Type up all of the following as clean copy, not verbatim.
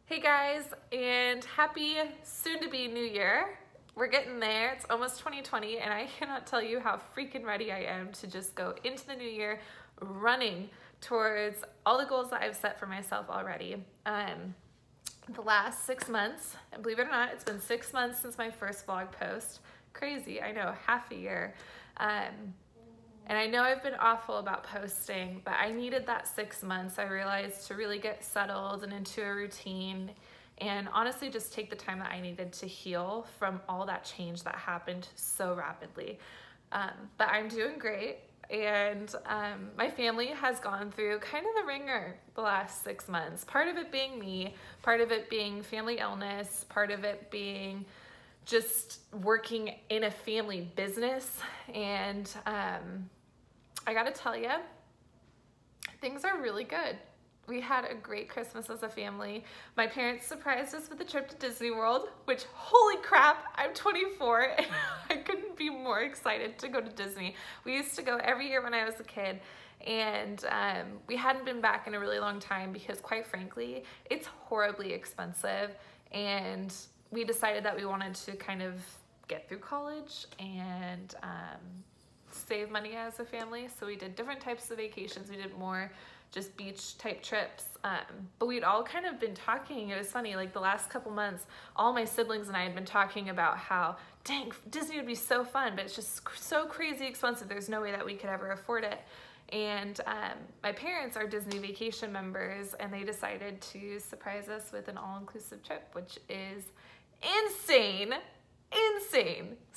Hey guys, and happy soon-to-be New Year. We're getting there. It's almost 2020, and I cannot tell you how freaking ready I am to just go into the new year running towards all the goals that I've set for myself already. The last 6 months, and believe it or not, it's been 6 months since my first vlog post. Crazy, I know, half a year. And I know I've been awful about posting, but I needed that 6 months, I realized, to really get settled and into a routine and honestly just take the time that I needed to heal from all that change that happened so rapidly. But I'm doing great, and my family has gone through kind of the ringer the last 6 months. Part of it being me, part of it being family illness, part of it being just working in a family business. And I gotta tell you, things are really good. We had a great Christmas as a family. My parents surprised us with a trip to Disney World, which, holy crap, I'm 24 and I couldn't be more excited to go to Disney. We used to go every year when I was a kid, and we hadn't been back in a really long time because, quite frankly, it's horribly expensive, and we decided that we wanted to kind of get through college and save money as a family. So we did different types of vacations. We did more just beach type trips, but we'd all kind of been talking. It was funny, like the last couple months, all my siblings and I had been talking about how, dang, Disney would be so fun, but it's just so crazy expensive. There's no way that we could ever afford it. And my parents are Disney Vacation members, and they decided to surprise us with an all-inclusive trip, which is insane.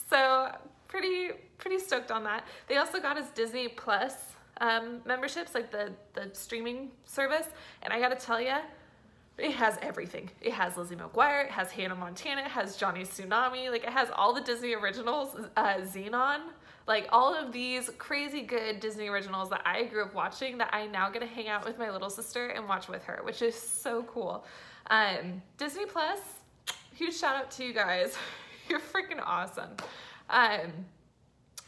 So pretty stoked on that. They also got us Disney Plus memberships, like the streaming service, and I gotta tell you, it has everything. It has Lizzie McGuire, it has Hannah Montana, it has Johnny Tsunami, like it has all the Disney originals, Xenon, like all of these crazy good Disney originals that I grew up watching that I now get to hang out with my little sister and watch with her, which is so cool. Disney Plus, huge shout out to you guys. You're freaking awesome.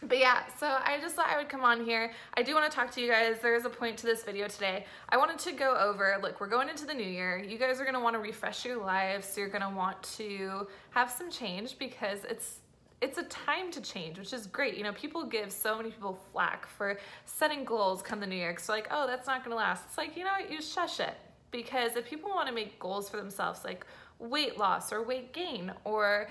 But yeah, so I just thought I would come on here. I do want to talk to you guys. There is a point to this video today. I wanted to go over, look, we're going into the new year. You guys are going to want to refresh your lives. So you're going to want to have some change because it's a time to change, which is great. You know, people give so many people flack for setting goals come the new year. So like, oh, that's not going to last. It's like, you know what, you shush it. Because if people want to make goals for themselves, like weight loss or weight gain, or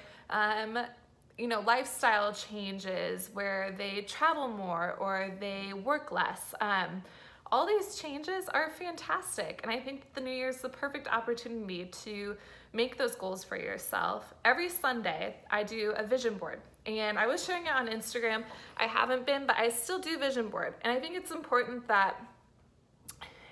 you know, lifestyle changes where they travel more or they work less. All these changes are fantastic, and I think the new year is the perfect opportunity to make those goals for yourself. Every Sunday, I do a vision board, and I was sharing it on Instagram. I haven't been, but I still do vision board, and I think it's important that,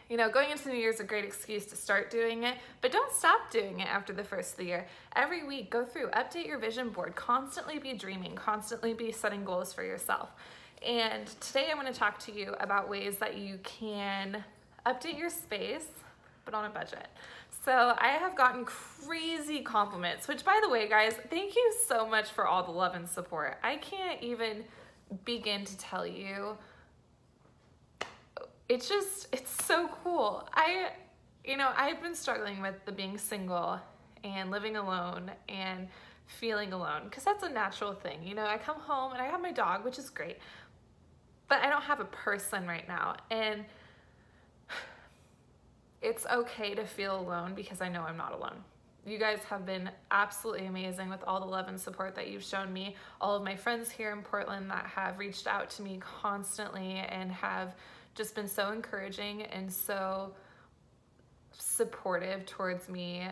you know, going into the new year is a great excuse to start doing it, but don't stop doing it after the first of the year. Every week, go through, update your vision board, constantly be dreaming, constantly be setting goals for yourself. And today I'm going to talk to you about ways that you can update your space, but on a budget. So I have gotten crazy compliments, which, by the way, guys, thank you so much for all the love and support. I can't even begin to tell you. It's so cool. You know, I've been struggling with the being single and living alone and feeling alone, because that's a natural thing. You know, I come home and I have my dog, which is great, but I don't have a person right now. And it's okay to feel alone because I know I'm not alone. You guys have been absolutely amazing with all the love and support that you've shown me. All of my friends here in Portland that have reached out to me constantly and have just been so encouraging and so supportive towards me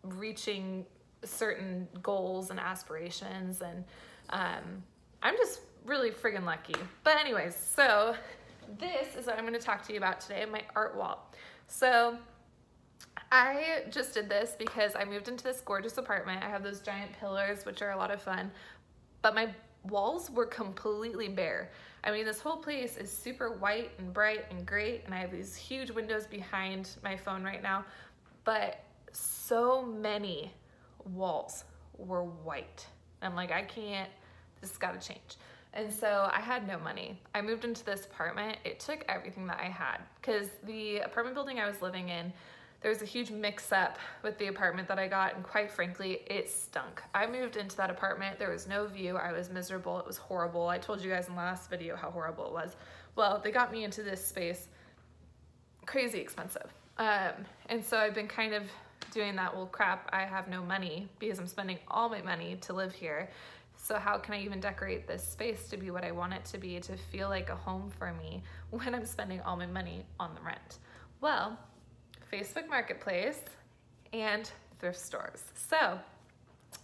reaching certain goals and aspirations, and I'm just really friggin' lucky. But anyways, so this is what I'm going to talk to you about today, my art wall. So I just did this because I moved into this gorgeous apartment. I have those giant pillars, which are a lot of fun, but my walls were completely bare. I mean, this whole place is super white and bright and great, and I have these huge windows behind my phone right now, but so many walls were white. I'm like, I can't, this has got to change. And so I had no money. I moved into this apartment. It took everything that I had, because the apartment building I was living in, there was a huge mix-up with the apartment that I got, and quite frankly, it stunk. I moved into that apartment, there was no view, I was miserable, it was horrible. I told you guys in the last video how horrible it was. Well, they got me into this space, crazy expensive. And so I've been kind of doing that, well crap, I have no money because I'm spending all my money to live here. So how can I even decorate this space to be what I want it to be, to feel like a home for me when I'm spending all my money on the rent? Well, Facebook Marketplace and thrift stores. So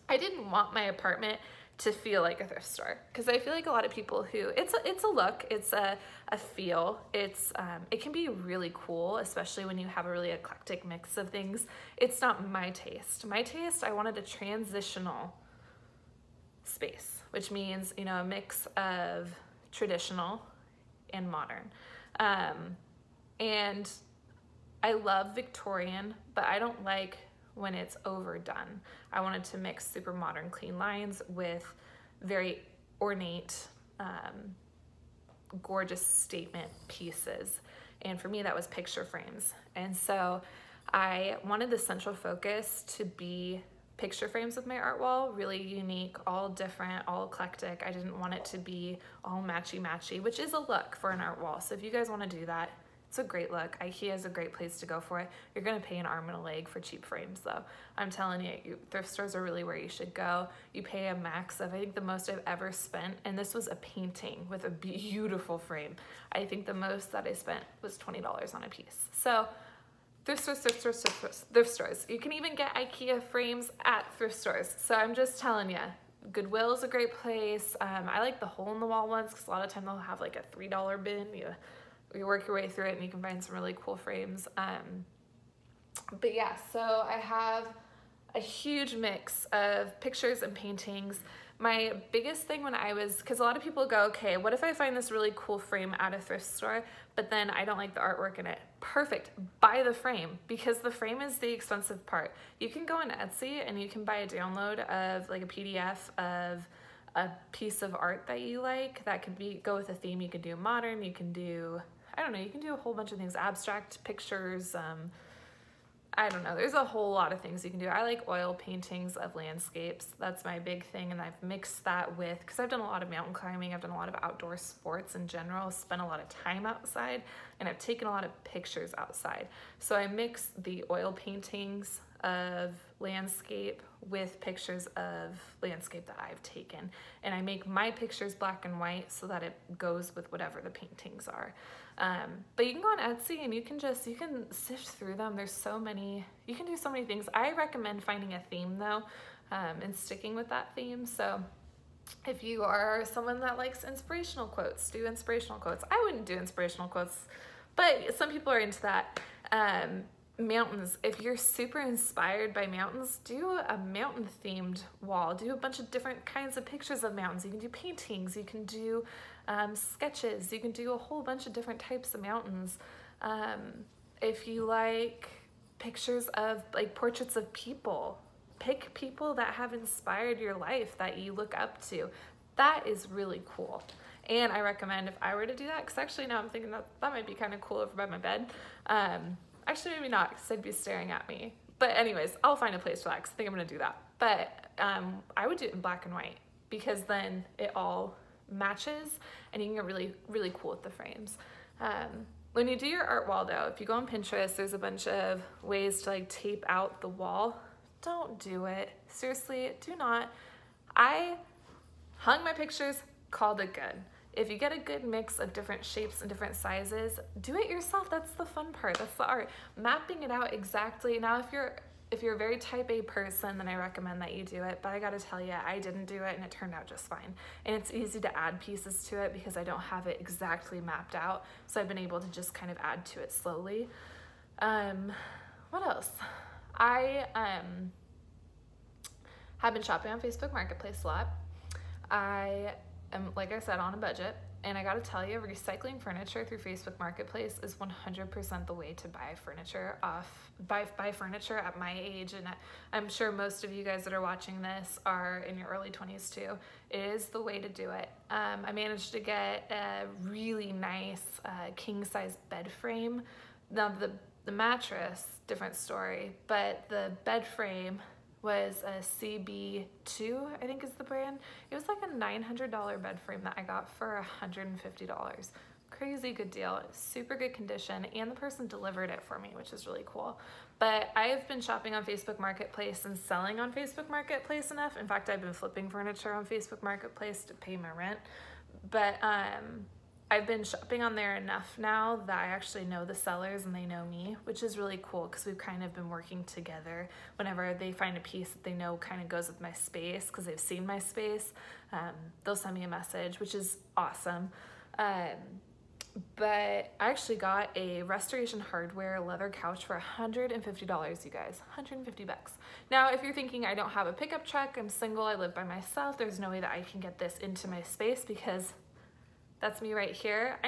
I didn't want my apartment to feel like a thrift store, because I feel like a lot of people who, it's a look, it's a feel, it can be really cool, especially when you have a really eclectic mix of things. It's not my taste. My taste, I wanted a transitional space, which means, you know, a mix of traditional and modern. And I love Victorian, but I don't like when it's overdone. I wanted to mix super modern clean lines with very ornate, gorgeous statement pieces. And for me, that was picture frames. And so I wanted the central focus to be picture frames with my art wall, really unique, all different, all eclectic. I didn't want it to be all matchy-matchy, which is a look for an art wall. So if you guys want to do that, it's a great look. IKEA is a great place to go for it. You're gonna pay an arm and a leg for cheap frames though. I'm telling you, thrift stores are really where you should go. You pay a max of, I think the most I've ever spent, and this was a painting with a beautiful frame. I think the most that I spent was $20 on a piece. So thrift stores. You can even get IKEA frames at thrift stores. So I'm just telling you, Goodwill is a great place. I like the hole in the wall ones, because a lot of time they'll have like a $3 bin. You work your way through it and you can find some really cool frames. But yeah, so I have a huge mix of pictures and paintings. My biggest thing when I was, because a lot of people go, okay, what if I find this really cool frame at a thrift store, but then I don't like the artwork in it? Perfect, buy the frame, because the frame is the expensive part. You can go on Etsy and you can buy a download of like a PDF of a piece of art that you like, that could go with a theme. You can do modern, you can do, I don't know, you can do a whole bunch of things, abstract pictures, I don't know, there's a whole lot of things you can do. I like oil paintings of landscapes. That's my big thing, and I've mixed that with, because I've done a lot of mountain climbing, I've done a lot of outdoor sports in general, spent a lot of time outside, and I've taken a lot of pictures outside. So I mix the oil paintings of landscape with pictures of landscape that I've taken, and I make my pictures black and white so that it goes with whatever the paintings are. But you can go on Etsy and you can sift through them. There's so many, you can do so many things. I recommend finding a theme though, and sticking with that theme. So if you are someone that likes inspirational quotes, do inspirational quotes. I wouldn't do inspirational quotes, but some people are into that. Mountains, if you're super inspired by mountains, do a mountain themed wall. Do a bunch of different kinds of pictures of mountains. You can do paintings, you can do sketches, you can do a whole bunch of different types of mountains. If you like pictures of like portraits of people, pick people that have inspired your life that you look up to. That is really cool. And I recommend, if I were to do that, because actually now I'm thinking that might be kind of cool over by my bed. Actually, maybe not, because they'd be staring at me. But anyways, I'll find a place for that, because I think I'm going to do that. But I would do it in black and white, because then it all matches, and you can get really, really cool with the frames. When you do your art wall, though, if you go on Pinterest, there's a bunch of ways to like tape out the wall. Don't do it. Seriously, do not. I hung my pictures, called it good. If you get a good mix of different shapes and different sizes, do it yourself. That's the fun part. That's the art. Mapping it out exactly. Now, if you're a very type A person, then I recommend that you do it. But I gotta tell you, I didn't do it and it turned out just fine. And it's easy to add pieces to it because I don't have it exactly mapped out. So I've been able to just kind of add to it slowly. What else? I have been shopping on Facebook Marketplace a lot. I am, like I said, on a budget, and I gotta tell you, recycling furniture through Facebook Marketplace is 100% the way to buy furniture buy furniture at my age, and I'm sure most of you guys that are watching this are in your early 20s too. It is the way to do it. I managed to get a really nice king-size bed frame. Now the The mattress, different story, but the bed frame was a CB2, I think is the brand. It was like a $900 bed frame that I got for $150. Crazy good deal, super good condition, and the person delivered it for me, which is really cool. But I've been shopping on Facebook Marketplace and selling on Facebook Marketplace enough. In fact, I've been flipping furniture on Facebook Marketplace to pay my rent. But I've been shopping on there enough now that I actually know the sellers and they know me, which is really cool because we've kind of been working together. Whenever they find a piece that they know kind of goes with my space because they've seen my space, they'll send me a message, which is awesome. But I actually got a Restoration Hardware leather couch for $150, you guys, 150 bucks. Now, if you're thinking I don't have a pickup truck, I'm single, I live by myself, there's no way that I can get this into my space because that's me right here.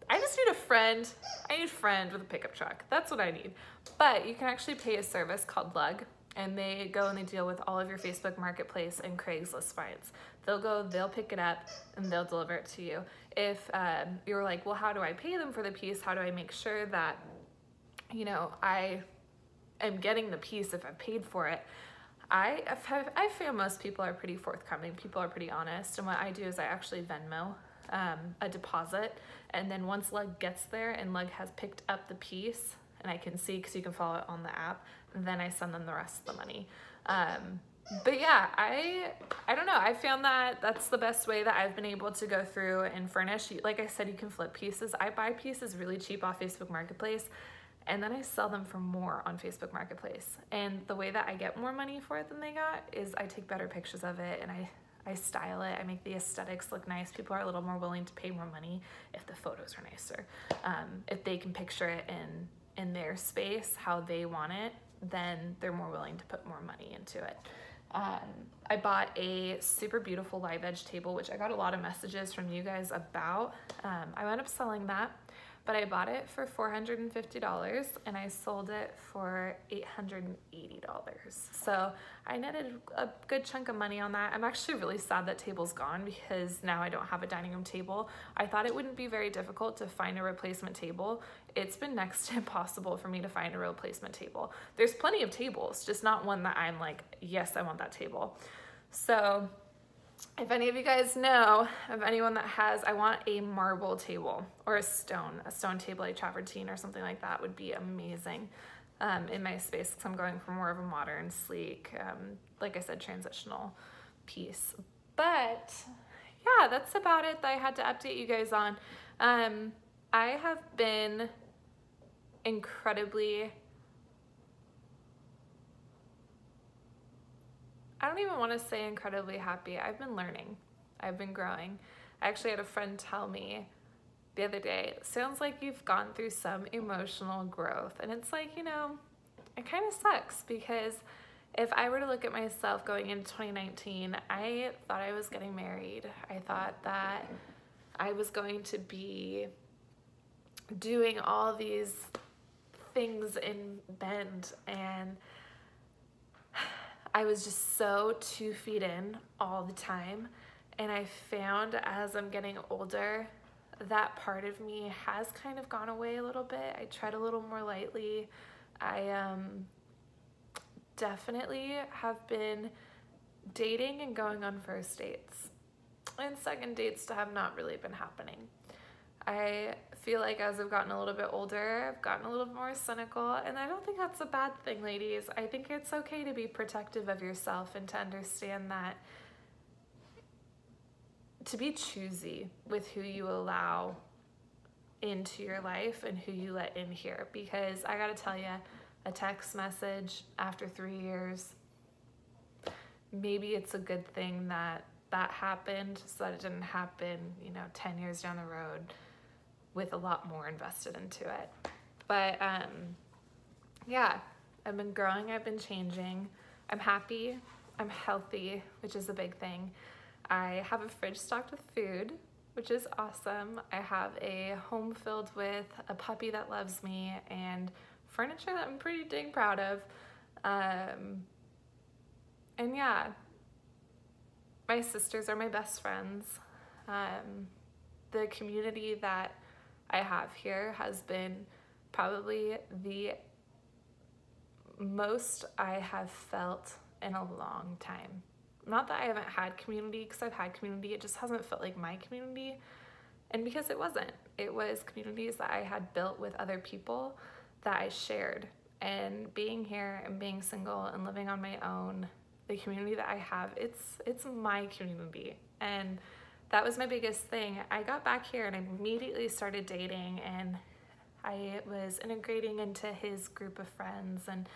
I just need a friend. I need a friend with a pickup truck. That's what I need. But you can actually pay a service called Lug, and they go and they deal with all of your Facebook Marketplace and Craigslist finds. They'll go, they'll pick it up, and they'll deliver it to you. If you're like, well, how do I pay them for the piece? How do I make sure that, you know, I am getting the piece if I paid for it? I feel most people are pretty forthcoming. People are pretty honest. And what I do is I actually Venmo a deposit, and then once Lug gets there and Lug has picked up the piece, and I can see because you can follow it on the app, and then I send them the rest of the money. But yeah, I don't know. I found that that's the best way that I've been able to go through and furnish. Like I said, you can flip pieces. I buy pieces really cheap off Facebook Marketplace, and then I sell them for more on Facebook Marketplace. And the way that I get more money for it than they got is I take better pictures of it, and I style it. I make the aesthetics look nice. People are a little more willing to pay more money if the photos are nicer. If they can picture it in their space how they want it, then they're more willing to put more money into it. I bought a super beautiful live edge table, which I got a lot of messages from you guys about. I wound up selling that, but I bought it for $450 and I sold it for $880. So I netted a good chunk of money on that. I'm actually really sad that table's gone because now I don't have a dining room table. I thought it wouldn't be very difficult to find a replacement table. It's been next to impossible for me to find a replacement table. There's plenty of tables, just not one that I'm like, yes, I want that table. So if any of you guys know of anyone that has, I want a marble table or a stone table like travertine or something like that would be amazing in my space because I'm going for more of a modern, sleek, like I said, transitional piece. But yeah, that's about it that I had to update you guys on. I have been incredibly, I don't even want to say incredibly happy. I've been learning. I've been growing. I actually had a friend tell me the other day, it sounds like you've gone through some emotional growth. And it's like, you know, it kind of sucks because if I were to look at myself going into 2019, I thought I was getting married. I thought that I was going to be doing all these things in Bend, and I was just so 2 feet in all the time. And I found as I'm getting older, that part of me has kind of gone away a little bit. I tread a little more lightly. I definitely have been dating and going on first dates. And second dates have not really been happening. I feel like as I've gotten a little bit older, I've gotten a little more cynical, and I don't think that's a bad thing, ladies. I think it's okay to be protective of yourself and to understand that, to be choosy with who you allow into your life and who you let in here. Because I gotta tell you, a text message after 3 years, maybe it's a good thing that that happened so that it didn't happen, 10 years down the road with a lot more invested into it. But yeah, I've been growing, I've been changing. I'm happy, I'm healthy, which is a big thing. I have a fridge stocked with food, which is awesome. I have a home filled with a puppy that loves me and furniture that I'm pretty dang proud of. And yeah, my sisters are my best friends. The community that I have here has been probably the most I have felt in a long time. Not that I haven't had community, because I've had community, it just hasn't felt like my community. And because it wasn't. It was communities that I had built with other people that I shared. And being here and being single and living on my own, the community that I have, it's my community. And that was my biggest thing. I got back here and I immediately started dating, and I was integrating into his group of friends, and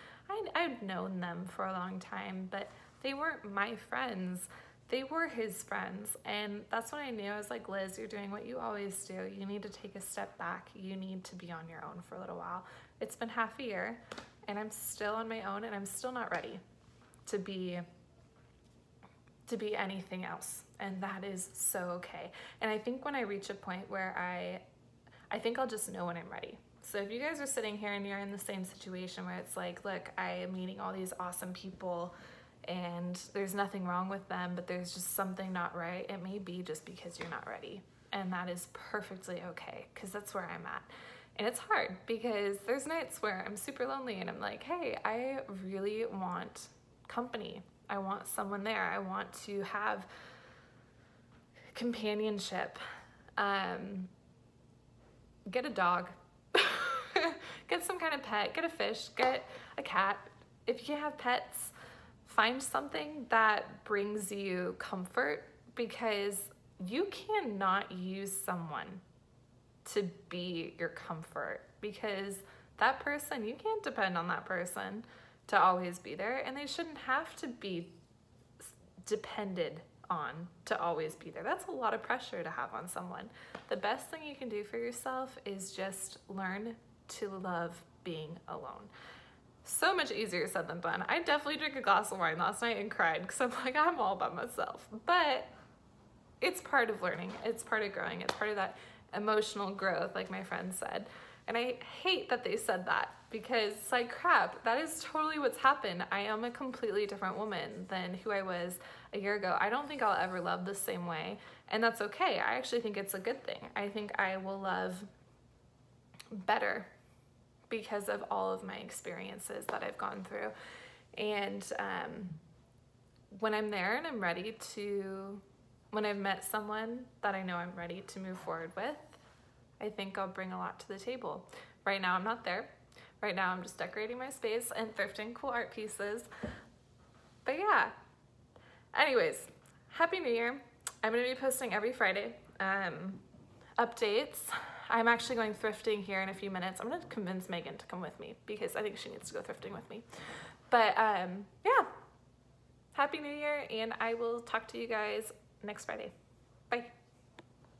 I'd known them for a long time, but they weren't my friends. They were his friends. And that's when I knew. I was like, Liz, you're doing what you always do. You need to take a step back. You need to be on your own for a little while. It's been half a year and I'm still on my own, and I'm still not ready to be anything else. And that is so okay. And I think when I reach a point where I think I'll just know when I'm ready. So if you guys are sitting here and you're in the same situation where it's like, look, I am meeting all these awesome people and there's nothing wrong with them, but there's just something not right, it may be just because you're not ready. And that is perfectly okay, because that's where I'm at. And it's hard because there's nights where I'm super lonely and I'm like, hey, I really want company. I want someone there. I want to have companionship. Get a dog. Get some kind of pet. Get a fish. Get a cat. If you can't have pets, find something that brings you comfort, because you cannot use someone to be your comfort, because that person, you can't depend on that person to always be there, and they shouldn't have to be depended on to always be there. That's a lot of pressure to have on someone. The best thing you can do for yourself is just learn to love being alone. So much easier said than done. I definitely drank a glass of wine last night and cried because I'm like, I'm all by myself. But it's part of learning. It's part of growing. It's part of that emotional growth, like my friend said. And I hate that they said that, because it's like, crap, that is totally what's happened. I am a completely different woman than who I was a year ago. I don't think I'll ever love the same way, and that's okay. I actually think it's a good thing. I think I will love better because of all of my experiences that I've gone through. And when I'm there and I'm ready to, when I've met someone that I know I'm ready to move forward with, I think I'll bring a lot to the table. Right now I'm not there. Right now I'm just decorating my space and thrifting cool art pieces. But yeah, anyways, Happy New Year. I'm gonna be posting every Friday updates. I'm actually going thrifting here in a few minutes. I'm gonna convince Megan to come with me because I think she needs to go thrifting with me. But yeah, Happy New Year, and I will talk to you guys next Friday. Bye.